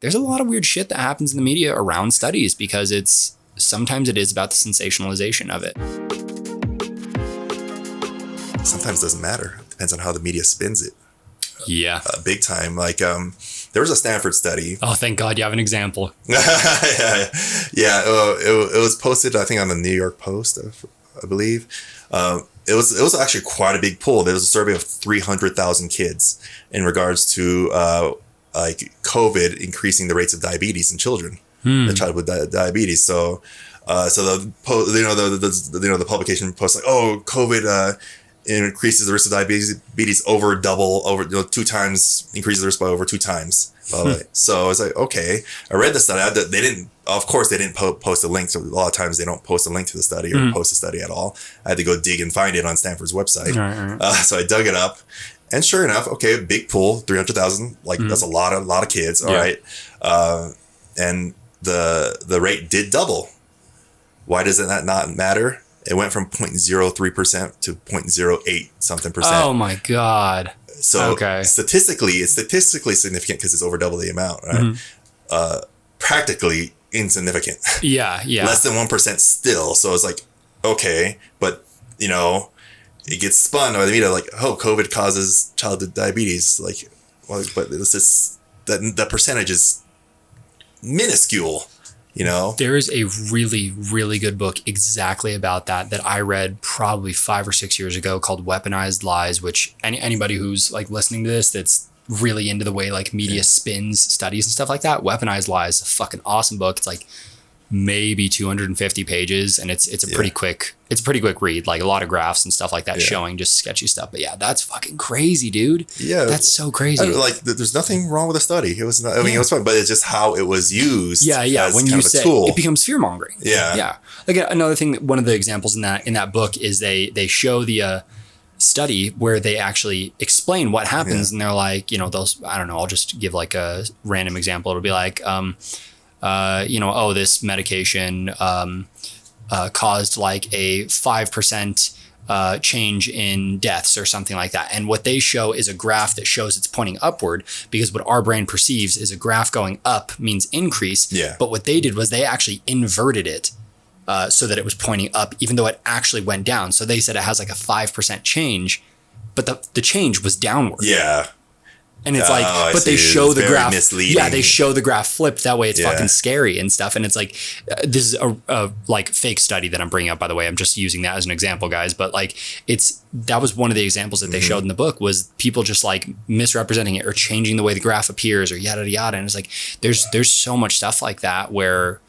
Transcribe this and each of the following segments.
there's a lot of weird shit that happens in the media around studies because sometimes it is about the sensationalization of it. Sometimes it doesn't matter. It depends on how the media spins it. Yeah. Big time. Like, there was a Stanford study. Oh, thank God you have an example. Yeah. It was posted, I think, on the New York Post, I believe. It was actually quite a big poll. There was a survey of 300,000 kids in regards to like COVID increasing the rates of diabetes in children, the child with diabetes. So the publication posts like, oh, COVID increases the risk of diabetes over 2 times, increases the risk by over 2 times. So I was like, okay, I read the study. They didn't post a link. So a lot of times they don't post a link to the study or post a study at all. I had to go dig and find it on Stanford's website. Right. So I dug it up, and sure enough, okay, big pool, 300,000. Like that's a lot of kids. All right. And the rate did double. Why does that not matter? It went from 0.03% to 0.08 something percent. Oh my God. So statistically, it's statistically significant because it's over double the amount, right? Practically insignificant. Yeah. Less than 1% still. So it's like, okay, but it gets spun by the media like, oh, COVID causes childhood diabetes. Like, well, but it's just the percentage is minuscule. There is a really, really good book exactly about that I read probably 5 or 6 years ago called Weaponized Lies, which anybody who's like listening to this that's really into the way like media spins studies and stuff like that, Weaponized Lies, a fucking awesome book. It's like maybe 250 pages and it's a pretty quick read, like a lot of graphs and stuff like that showing just sketchy stuff. But yeah, that's fucking crazy, dude. Yeah. That's so crazy. Like there's nothing wrong with the study. It was not, it was fun, but it's just how it was used. Yeah. As when you say it becomes fear mongering. Yeah. Yeah. Like another thing, one of the examples in that book is they show the study where they actually explain what happens and they're like, those, I don't know, I'll just give like a random example. It'll be like, this medication caused like a 5% change in deaths or something like that. And what they show is a graph that shows it's pointing upward because what our brain perceives is a graph going up means increase. Yeah. But what they did was they actually inverted it so that it was pointing up, even though it actually went down. So they said it has like a 5% change, but the change was downward. Yeah. And it's but they show the graph. Misleading. Yeah, they show the graph flipped. That way it's fucking scary and stuff. And it's like, this is a like fake study that I'm bringing up, by the way. I'm just using that as an example, guys. But like, that was one of the examples that they showed in the book was people just like misrepresenting it or changing the way the graph appears or yada, yada. And it's like, there's so much stuff like that where,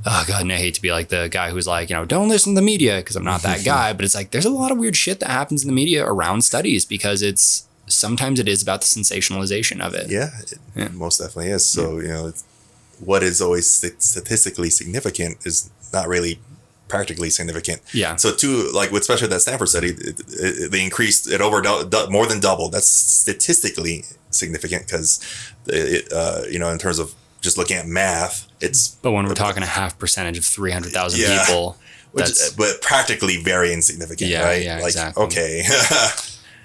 oh God, and I hate to be like the guy who's like, don't listen to the media because I'm not that guy. But it's like, there's a lot of weird shit that happens in the media around studies because sometimes it is about the sensationalization of it. Yeah, it most definitely is. So, what is always statistically significant is not really practically significant. Yeah. So especially that Stanford study, they increased it over more than double. That's statistically significant because, in terms of just looking at math, But when we're talking a half percentage of 300,000 people, but practically very insignificant, right? Yeah, like, exactly. Okay.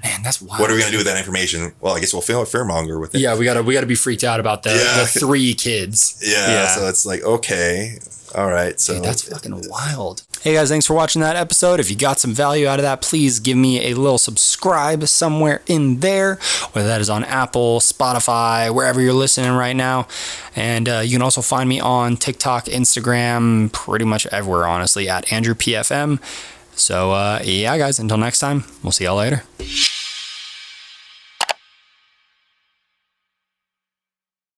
Man, that's wild. What are we going to do with that information? Well, I guess we'll fearmonger with it. Yeah, we gotta be freaked out about the 3 kids. Yeah, so it's like, okay, all right. So dude, that's fucking wild. Hey guys, thanks for watching that episode. If you got some value out of that, please give me a little subscribe somewhere in there, whether that is on Apple, Spotify, wherever you're listening right now. And you can also find me on TikTok, Instagram, pretty much everywhere, honestly, at AndrewPFM. So, yeah, guys, until next time, we'll see y'all later.